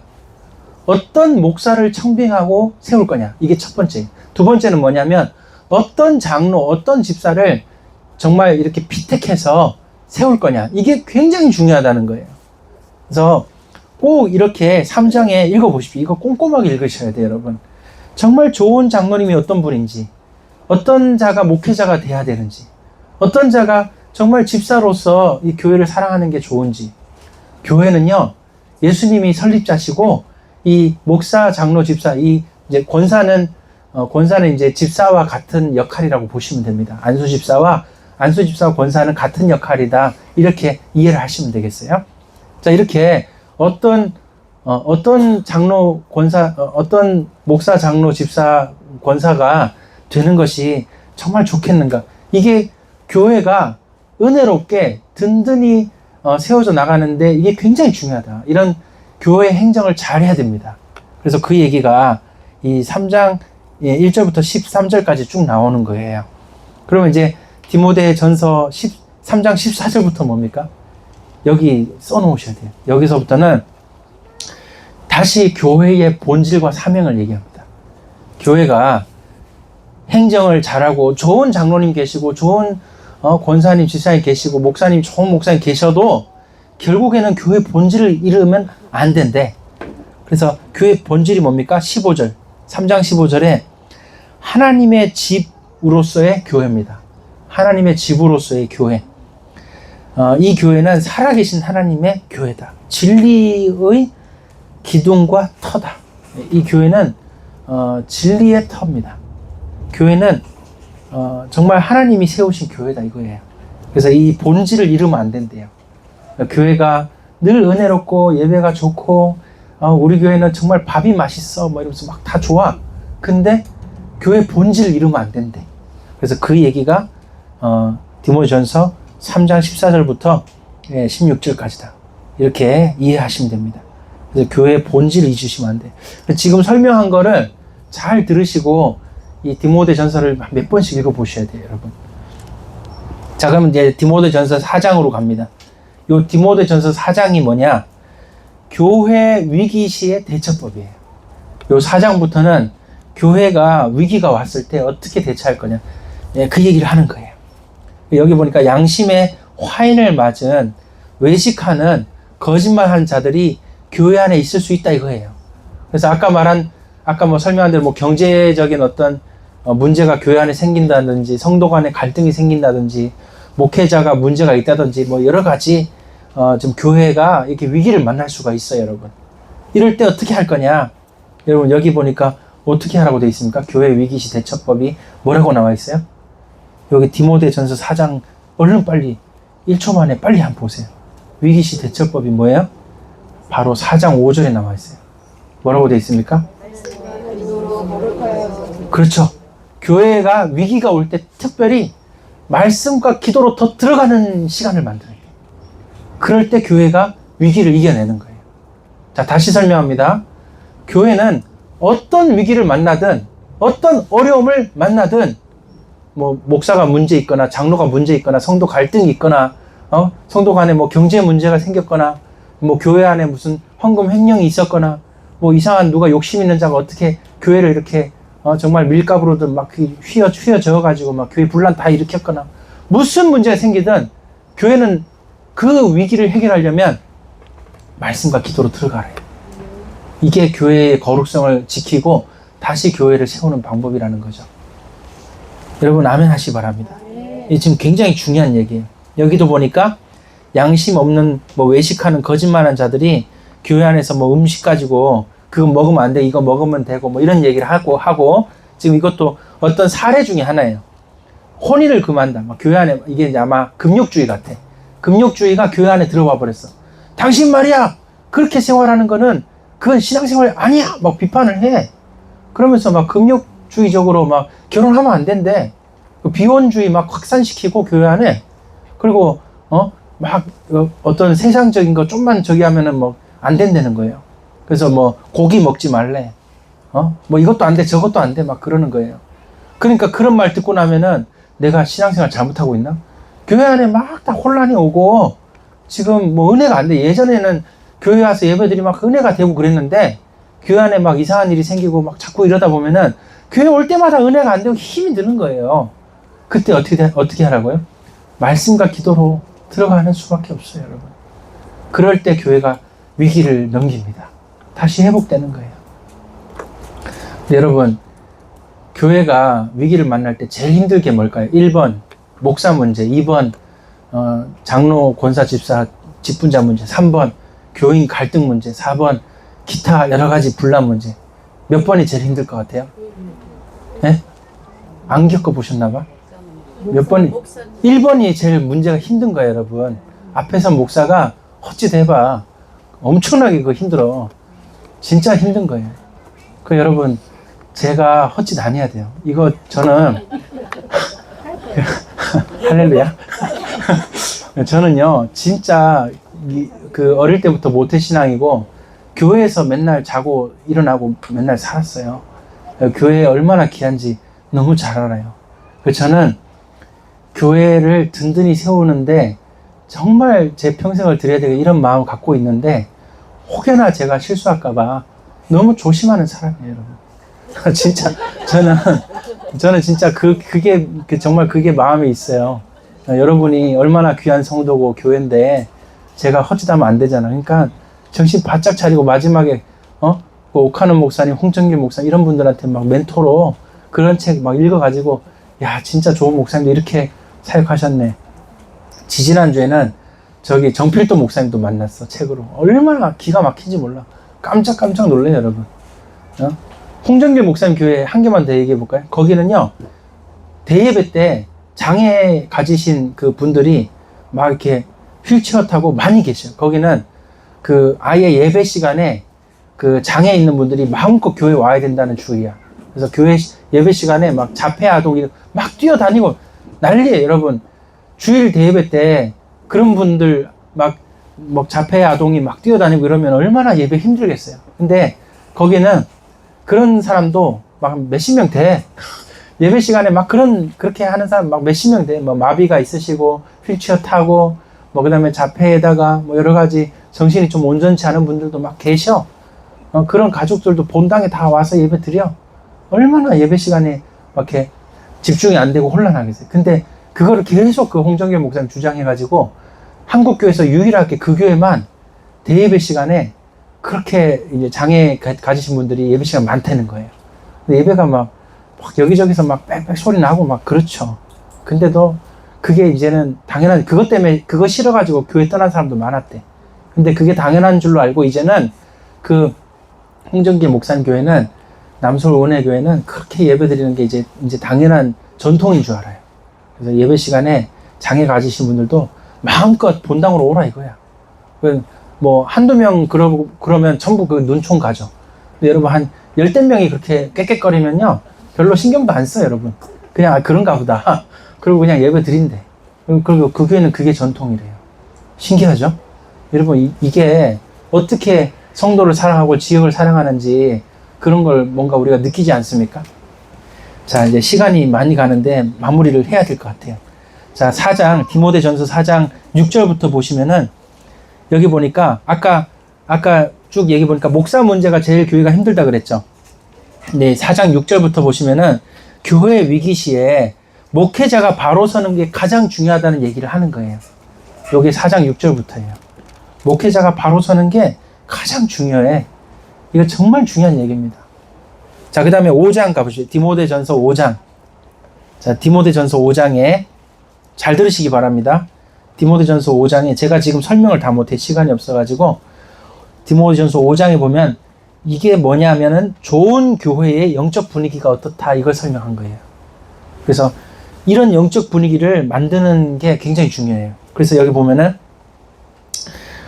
어떤 목사를 청빙하고 세울 거냐? 이게 첫 번째. 두 번째는 뭐냐면 어떤 장로, 어떤 집사를 정말 이렇게 피택해서 세울 거냐? 이게 굉장히 중요하다는 거예요. 그래서 꼭 이렇게 3장에 읽어보십시오. 이거 꼼꼼하게 읽으셔야 돼요, 여러분. 정말 좋은 장로님이 어떤 분인지, 어떤 자가 목회자가 돼야 되는지, 어떤 자가 정말 집사로서 이 교회를 사랑하는 게 좋은지. 교회는요, 예수님이 설립자시고, 이 목사, 장로, 집사, 이제 권사는 이제 집사와 같은 역할이라고 보시면 됩니다. 안수 집사와 권사는 같은 역할이다. 이렇게 이해를 하시면 되겠어요. 자, 이렇게 어떤 장로, 권사, 어떤 목사, 장로, 집사, 권사가 되는 것이 정말 좋겠는가. 이게 교회가 은혜롭게 든든히 세워져 나가는데 이게 굉장히 중요하다. 이런 교회 행정을 잘 해야 됩니다. 그래서 그 얘기가 이 3장 1절부터 13절까지 쭉 나오는 거예요. 그러면 이제 디모데 전서 3장 14절부터 뭡니까? 여기 써놓으셔야 돼요. 여기서부터는 다시 교회의 본질과 사명을 얘기합니다. 교회가 행정을 잘하고 좋은 장로님 계시고 좋은 권사님, 집사님 계시고 목사님, 좋은 목사님 계셔도 결국에는 교회 본질을 잃으면 안 된대. 그래서 교회 본질이 뭡니까? 15절, 3장 15절에 하나님의 집으로서의 교회입니다. 하나님의 집으로서의 교회. 이 교회는 살아계신 하나님의 교회다. 진리의 기둥과 터다. 이 교회는 진리의 터입니다. 교회는 정말 하나님이 세우신 교회다 이거예요. 그래서 이 본질을 잃으면 안 된대요. 교회가 늘 은혜롭고 예배가 좋고 우리 교회는 정말 밥이 맛있어 이러면서 막 다 좋아. 근데 교회 본질을 잃으면 안 된대. 그래서 그 얘기가 디모데전서 3장 14절부터 16절까지다. 이렇게 이해하시면 됩니다. 그래서 교회의 본질을 잊으시면 안 돼. 지금 설명한 거를 잘 들으시고 이 디모데전서를 몇 번씩 읽어보셔야 돼요, 여러분. 자, 그럼 이제 디모데전서 4장으로 갑니다. 요 디모데전서 4장이 뭐냐? 교회 위기 시의 대처법이에요. 요 4장부터는 교회가 위기가 왔을 때 어떻게 대처할 거냐, 예, 그 얘기를 하는 거예요. 여기 보니까 양심의 화인을 맞은 외식하는 거짓말하는 자들이 교회 안에 있을 수 있다 이거예요. 그래서 아까 뭐 설명한 대로 뭐 경제적인 어떤 문제가 교회 안에 생긴다든지 성도 간에 갈등이 생긴다든지 목회자가 문제가 있다든지 뭐 여러 가지 좀 교회가 이렇게 위기를 만날 수가 있어요, 여러분. 이럴 때 어떻게 할 거냐? 여러분 여기 보니까 어떻게 하라고 되어 있습니까? 교회 위기시 대처법이 뭐라고 나와 있어요? 여기 디모데전서 4장 얼른 빨리 1초 만에 빨리 한번 보세요. 위기시 대처법이 뭐예요? 바로 4장 5절에 나와 있어요. 뭐라고 되어 있습니까? 그렇죠. 교회가 위기가 올 때 특별히 말씀과 기도로 더 들어가는 시간을 만들어요. 그럴 때 교회가 위기를 이겨내는 거예요. 자, 다시 설명합니다. 교회는 어떤 위기를 만나든 어떤 어려움을 만나든 뭐 목사가 문제 있거나 장로가 문제 있거나 성도 갈등이 있거나 성도 간에 뭐 경제 문제가 생겼거나 뭐 교회 안에 무슨 헌금 횡령이 있었거나 뭐 이상한 누가 욕심 있는 자가 어떻게 교회를 이렇게 정말 밀가루로든 막 휘어져 가지고 막 교회 분란 다 일으켰거나 무슨 문제가 생기든 교회는 그 위기를 해결하려면 말씀과 기도로 들어가래요. 이게 교회의 거룩성을 지키고 다시 교회를 세우는 방법이라는 거죠. 여러분 아멘 하시기 바랍니다. 이게 지금 굉장히 중요한 얘기예요. 여기도 보니까 양심 없는 뭐 외식하는 거짓말하는 자들이 교회 안에서 뭐 음식 가지고 그거 먹으면 안 돼, 이거 먹으면 되고 뭐 이런 얘기를 하고 지금 이것도 어떤 사례 중에 하나예요. 혼인을 금한다. 막 교회 안에 이게 이제 아마 금욕주의 같아. 금욕주의가 교회 안에 들어와 버렸어. 당신 말이야 그렇게 생활하는 거는 그건 신앙생활이 아니야 막 비판을 해. 그러면서 막 금욕주의적으로 막 결혼하면 안 된대. 비혼주의 막 확산시키고 교회 안에. 그리고 막 어떤 세상적인 거 좀만 저기 하면은 뭐 안 된다는 거예요. 그래서 뭐 고기 먹지 말래. 뭐 이것도 안 돼 저것도 안 돼 막 그러는 거예요. 그러니까 그런 말 듣고 나면은 내가 신앙생활 잘못하고 있나? 교회 안에 막 다 혼란이 오고 지금 뭐 은혜가 안 돼. 예전에는 교회 와서 예배들이 막 은혜가 되고 그랬는데 교회 안에 막 이상한 일이 생기고 막 자꾸 이러다 보면은 교회 올 때마다 은혜가 안 되고 힘이 드는 거예요. 그때 어떻게 하라고요? 말씀과 기도로 들어가는 수밖에 없어요, 여러분. 그럴 때 교회가 위기를 넘깁니다. 다시 회복되는 거예요. 근데 여러분, 교회가 위기를 만날 때 제일 힘들 게 뭘까요? 1번, 목사 문제. 2번, 장로, 권사, 집사, 직분자 문제. 3번, 교인 갈등 문제. 4번, 기타 여러 가지 분란 문제. 몇 번이 제일 힘들 것 같아요? 네? 안 겪어보셨나봐? 몇 번이? 1번이 제일 문제가 힘든 거예요, 여러분. 앞에서 목사가 헛짓 해봐. 엄청나게 그거 힘들어. 진짜 힘든 거예요. 그 여러분, 제가 헛짓 안 해야 돼요. 이거 저는 할렐루야. 저는요, 진짜 그 어릴 때부터 모태신앙이고 교회에서 맨날 자고 일어나고 맨날 살았어요. 교회에 얼마나 귀한지 너무 잘 알아요. 저는 교회를 든든히 세우는데 정말 제 평생을 드려야 되고 이런 마음을 갖고 있는데 혹여나 제가 실수할까봐 너무 조심하는 사람이에요, 여러분. 진짜 저는 진짜 그게 정말 그게 마음에 있어요. 여러분이 얼마나 귀한 성도고 교회인데 제가 헛짓하면 안 되잖아요. 그러니까 정신 바짝 차리고 마지막에 그 옥하는 목사님, 홍정길 목사님 이런 분들한테 막 멘토로 그런 책 막 읽어가지고 야 진짜 좋은 목사님도 이렇게 사역하셨네. 지지난주에는 저기 정필도 목사님도 만났어. 책으로. 얼마나 기가 막힌지 몰라. 깜짝 놀래요, 여러분. 홍정길 목사님 교회 한 개만 더 얘기해 볼까요? 거기는요, 대예배 때 장애 가지신 그 분들이 막 이렇게 휠체어 타고 많이 계셔요. 거기는 그 아예 예배 시간에 그 장애 있는 분들이 마음껏 교회 와야 된다는 주의야. 그래서 교회 예배 시간에 막 자폐 아동이 막 뛰어다니고 난리예요, 여러분. 주일 대예배 때 그런 분들 막 자폐 아동이 막 뛰어다니고 이러면 얼마나 예배 힘들겠어요. 근데 거기는 그런 사람도 막 몇십 명 돼. 예배 시간에 막 그렇게 하는 사람 막 몇십 명 돼. 뭐 마비가 있으시고 휠체어 타고 뭐 그다음에 자폐에다가 뭐 여러 가지 정신이 좀 온전치 않은 분들도 막 계셔. 그런 가족들도 본당에 다 와서 예배 드려. 얼마나 예배 시간에 막 이렇게 집중이 안 되고 혼란하겠어요. 근데 그거를 계속 그 홍정길 목사님 주장해가지고 한국교회에서 유일하게 그 교회만 대예배 시간에 그렇게 이제 장애 가지신 분들이 예배 시간 많다는 거예요. 근데 예배가 막 여기저기서 막 빽빽 소리 나고 막 그렇죠. 근데도 그게 이제는 당연한, 그것 때문에 그거 싫어가지고 교회 떠난 사람도 많았대. 근데 그게 당연한 줄로 알고 이제는 그 홍정길 목사님 교회는, 남서울 은혜교회는 그렇게 예배 드리는 게 이제 당연한 전통인 줄 알아요. 그래서 예배 시간에 장애 가지신 분들도 마음껏 본당으로 오라 이거야. 뭐 한두 명 그러면 전부 그 눈총 가죠. 근데 여러분 한 열댓 명이 그렇게 깨끗거리면요 별로 신경도 안 써요. 여러분 그냥 그런가 보다. 그리고 그냥 예배 드린대. 그리고 그 교회는 그게 전통이래요. 신기하죠? 여러분 이게 어떻게 성도를 사랑하고 지역을 사랑하는지 그런 걸 뭔가 우리가 느끼지 않습니까? 자, 이제 시간이 많이 가는데 마무리를 해야 될 것 같아요. 자, 4장, 디모데전서 4장 6절부터 보시면은 여기 보니까 아까 쭉 얘기 보니까 목사 문제가 제일 교회가 힘들다 그랬죠. 네, 4장 6절부터 보시면은 교회 위기 시에 목회자가 바로 서는 게 가장 중요하다는 얘기를 하는 거예요. 여기 4장 6절부터예요. 목회자가 바로 서는 게 가장 중요해. 이거 정말 중요한 얘기입니다. 자, 그 다음에 5장 가보시죠. 디모데전서 5장. 자, 디모데전서 5장에 잘 들으시기 바랍니다. 디모데전서 5장에 제가 지금 설명을 다 못해 시간이 없어가지고 디모데전서 5장에 보면 이게 뭐냐면은 좋은 교회의 영적 분위기가 어떻다 이걸 설명한 거예요. 그래서 이런 영적 분위기를 만드는 게 굉장히 중요해요. 그래서 여기 보면은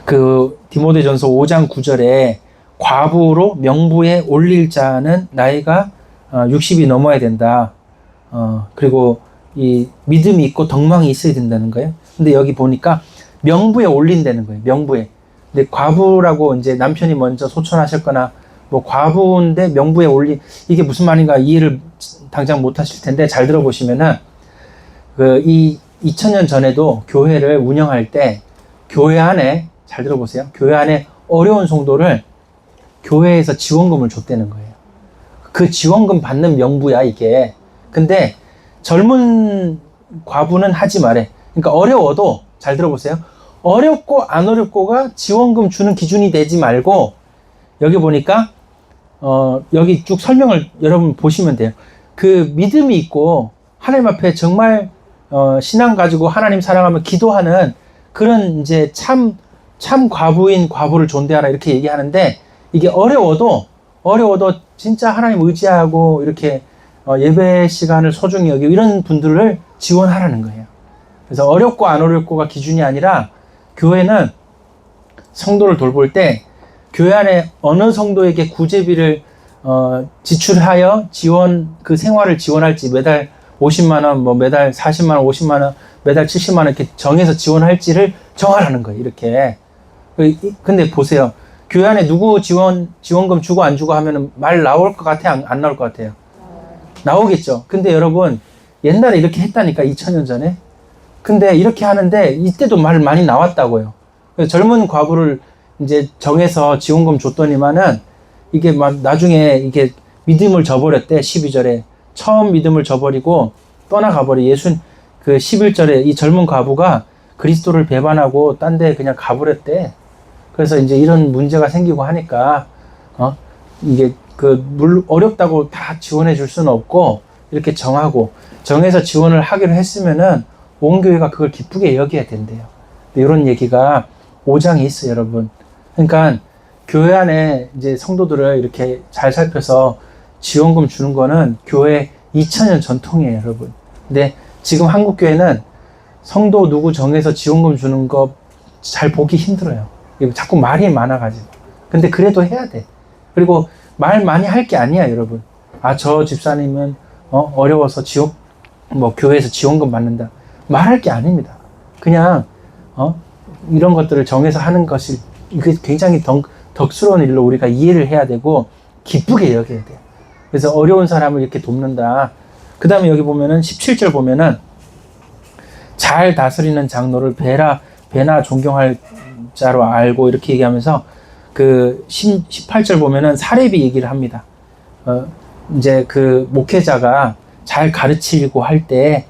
그 디모데전서 5장 9절에 과부로 명부에 올릴 자는 나이가 60이 넘어야 된다. 그리고 이 믿음이 있고 덕망이 있어야 된다는 거예요. 근데 여기 보니까 명부에 올린다는 거예요. 명부에. 근데 과부라고 이제 남편이 먼저 소천하셨거나 뭐 과부인데 명부에 올린, 이게 무슨 말인가 이해를 당장 못 하실 텐데 잘 들어보시면은 이 2000년 전에도 교회를 운영할 때 교회 안에, 잘 들어보세요. 교회 안에 어려운 성도를 교회에서 지원금을 줬다는 거예요. 그 지원금 받는 명부야 이게. 근데 젊은 과부는 하지 말해. 그러니까 어려워도, 잘 들어보세요. 어렵고 안 어렵고가 지원금 주는 기준이 되지 말고, 여기 보니까 여기 쭉 설명을 여러분 보시면 돼요. 그 믿음이 있고 하나님 앞에 정말 신앙 가지고 하나님 사랑하며 기도하는 그런 이제 참 과부인 과부를 존대하라 이렇게 얘기하는데, 이게 어려워도 진짜 하나님 의지하고 이렇게 예배 시간을 소중히 여기고 이런 분들을 지원하라는 거예요. 그래서 어렵고 안 어렵고가 기준이 아니라 교회는 성도를 돌볼 때 교회 안에 어느 성도에게 구제비를 지출하여 그 생활을 지원할지, 매달 50만 원, 뭐 매달 40만 원, 50만 원, 매달 70만 원 이렇게 정해서 지원할지를 정하라는 거예요. 이렇게. 근데 보세요. 교회 안에 누구 지원금 주고 안 주고 하면은 말 나올 것 같아요? 안 나올 것 같아요? 나오겠죠. 근데 여러분, 옛날에 이렇게 했다니까, 2000년 전에. 근데 이렇게 하는데, 이때도 말 많이 나왔다고요. 그래서 젊은 과부를 이제 정해서 지원금 줬더니만은, 이게 막 나중에 이게 믿음을 저버렸대, 12절에. 처음 믿음을 저버리고 떠나가버려. 그 11절에 이 젊은 과부가 그리스도를 배반하고 딴 데 그냥 가버렸대. 그래서 이제 이런 문제가 생기고 하니까, 이게 어렵다고 다 지원해 줄 수는 없고, 이렇게 정해서 지원을 하기로 했으면은, 온 교회가 그걸 기쁘게 여겨야 된대요. 이런 얘기가 5장에 있어요, 여러분. 그러니까, 교회 안에 이제 성도들을 이렇게 잘 살펴서 지원금 주는 거는 교회 2000년 전통이에요, 여러분. 근데 지금 한국교회는 성도 누구 정해서 지원금 주는 거 잘 보기 힘들어요. 자꾸 말이 많아가지고. 근데 그래도 해야 돼. 그리고 말 많이 할 게 아니야, 여러분. 저 집사님은 어려워서 교회에서 지원금 받는다. 말할 게 아닙니다. 그냥 이런 것들을 정해서 하는 것이 이게 굉장히 덕스러운 일로 우리가 이해를 해야 되고 기쁘게 여겨야 돼요. 그래서 어려운 사람을 이렇게 돕는다. 그 다음에 여기 보면은 17절 보면은 잘 다스리는 장로를 배나 존경할 진짜로 알고 이렇게 얘기하면서 그 18절 보면은 사례비 얘기를 합니다. 이제 그 목회자가 잘 가르치려고 할 때,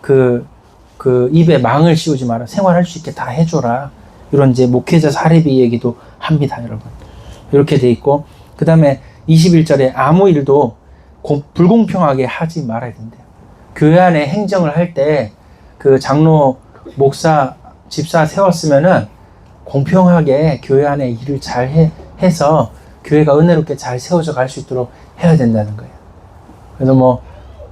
그 입에 망을 씌우지 마라. 생활할 수 있게 다 해줘라. 이런 이제 목회자 사례비 얘기도 합니다, 여러분. 이렇게 돼 있고, 그 다음에 21절에 아무 일도 불공평하게 하지 말아야 된대요. 교회 안에 행정을 할 때 그 장로, 목사, 집사 세웠으면은 공평하게 교회 안에 일을 잘 해서 교회가 은혜롭게 잘 세워져 갈 수 있도록 해야 된다는 거예요. 그래서 뭐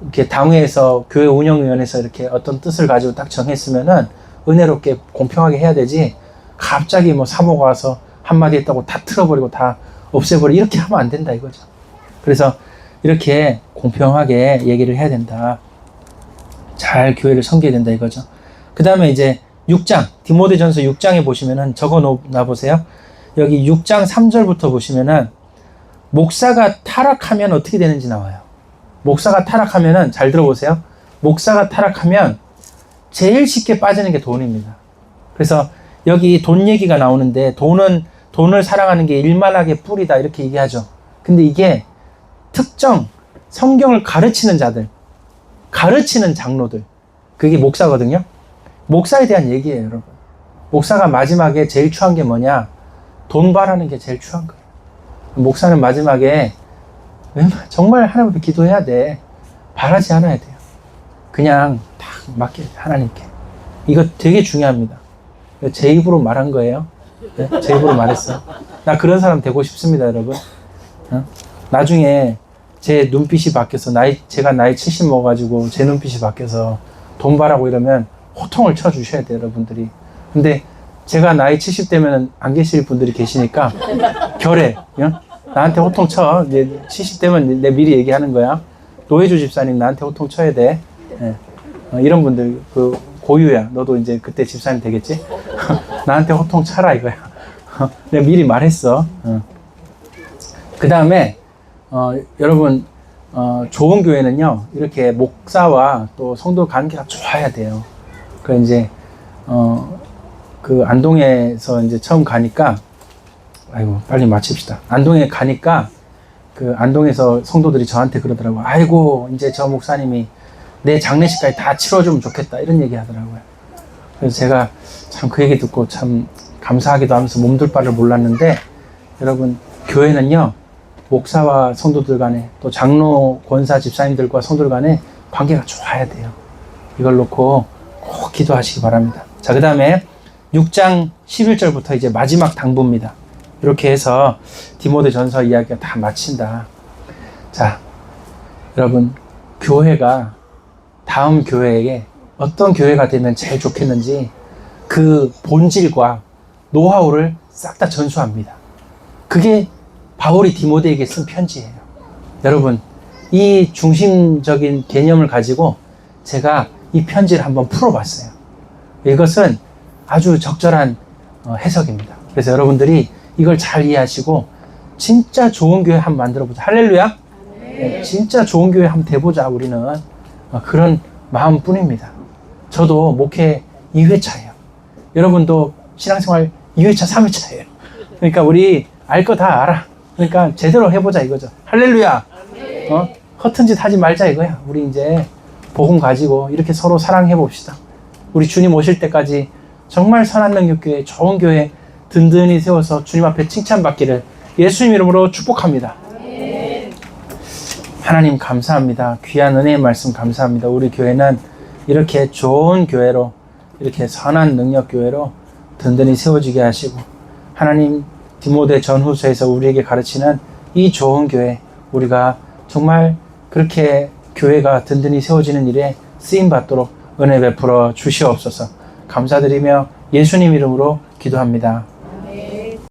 이렇게 당회에서 교회 운영위원회에서 이렇게 어떤 뜻을 가지고 딱 정했으면은 은혜롭게 공평하게 해야 되지, 갑자기 뭐 사모가 와서 한마디 했다고 다 틀어버리고 다 없애버리고 이렇게 하면 안 된다 이거죠. 그래서 이렇게 공평하게 얘기를 해야 된다. 잘 교회를 섬겨야 된다 이거죠. 그 다음에 이제 6장, 디모데전서 6장에 보시면은 적어 놔보세요. 여기 6장 3절부터 보시면은 목사가 타락하면 어떻게 되는지 나와요. 목사가 타락하면은, 잘 들어보세요. 목사가 타락하면 제일 쉽게 빠지는 게 돈입니다. 그래서 여기 돈 얘기가 나오는데, 돈을 사랑하는 게 일만하게 뿌리다 이렇게 얘기하죠. 근데 이게 특정 성경을 가르치는 자들, 가르치는 장로들, 그게 목사거든요. 목사에 대한 얘기예요, 여러분. 목사가 마지막에 제일 추한 게 뭐냐? 돈 바라는 게 제일 추한 거예요. 목사는 마지막에 정말 하나님께 기도해야 돼. 바라지 않아야 돼요. 그냥 딱 맡겨, 하나님께. 이거 되게 중요합니다. 제 입으로 말한 거예요. 네? 제 입으로 말했어. 나 그런 사람 되고 싶습니다, 여러분. 나중에 제 눈빛이 바뀌어서 제가 나이 70 먹어가지고 제 눈빛이 바뀌어서 돈 바라고 이러면 호통을 쳐주셔야 돼요, 여러분들이. 근데 제가 나이 70 되면 안 계실 분들이 계시니까 결해. 나한테 호통 쳐. 이제 70 되면 내 미리 얘기하는 거야. 노혜주 집사님 나한테 호통 쳐야 돼. 네. 이런 분들, 그 고유야. 너도 이제 그때 집사님 되겠지? 나한테 호통 쳐라 이거야. 내가 미리 말했어. 그 다음에 여러분, 좋은 교회는요, 이렇게 목사와 또 성도 관계가 좋아야 돼요. 그 이제 그 안동에서 이제 처음 가니까, 아이고 빨리 마칩시다. 안동에 가니까 그 안동에서 성도들이 저한테 그러더라고요. 아이고 이제 저 목사님이 내 장례식까지 다 치러주면 좋겠다 이런 얘기 하더라고요. 그래서 제가 참 그 얘기 듣고 참 감사하기도 하면서 몸둘 바를 몰랐는데, 여러분, 교회는요, 목사와 성도들 간에, 또 장로, 권사, 집사님들과 성도들 간에 관계가 좋아야 돼요. 이걸 놓고 꼭 기도하시기 바랍니다. 자, 그 다음에 6장 11절부터 이제 마지막 당부입니다. 이렇게 해서 디모데전서 이야기가 다 마친다. 자, 여러분, 교회가 다음 교회에게 어떤 교회가 되면 제일 좋겠는지 그 본질과 노하우를 싹 다 전수합니다. 그게 바울이 디모데에게 쓴 편지예요. 여러분, 이 중심적인 개념을 가지고 제가 이 편지를 한번 풀어봤어요. 이것은 아주 적절한 해석입니다. 그래서 여러분들이 이걸 잘 이해하시고 진짜 좋은 교회 한번 만들어보자. 할렐루야! 네, 진짜 좋은 교회 한번 돼보자. 우리는 그런 마음뿐입니다. 저도 목회 2회차예요. 여러분도 신앙생활 2회차, 3회차예요. 그러니까 우리 알 거 다 알아. 그러니까 제대로 해보자 이거죠. 할렐루야! 허튼 짓 하지 말자 이거야. 우리 이제 복음 가지고 이렇게 서로 사랑해 봅시다. 우리 주님 오실 때까지 정말 선한 능력교회, 좋은 교회 든든히 세워서 주님 앞에 칭찬받기를 예수님 이름으로 축복합니다. 하나님 감사합니다. 귀한 은혜의 말씀 감사합니다. 우리 교회는 이렇게 좋은 교회로, 이렇게 선한 능력교회로 든든히 세워지게 하시고, 하나님 디모데 전후서에서 우리에게 가르치는 이 좋은 교회, 우리가 정말 그렇게 교회가 든든히 세워지는 일에 쓰임받도록 은혜 베풀어 주시옵소서. 감사드리며 예수님 이름으로 기도합니다.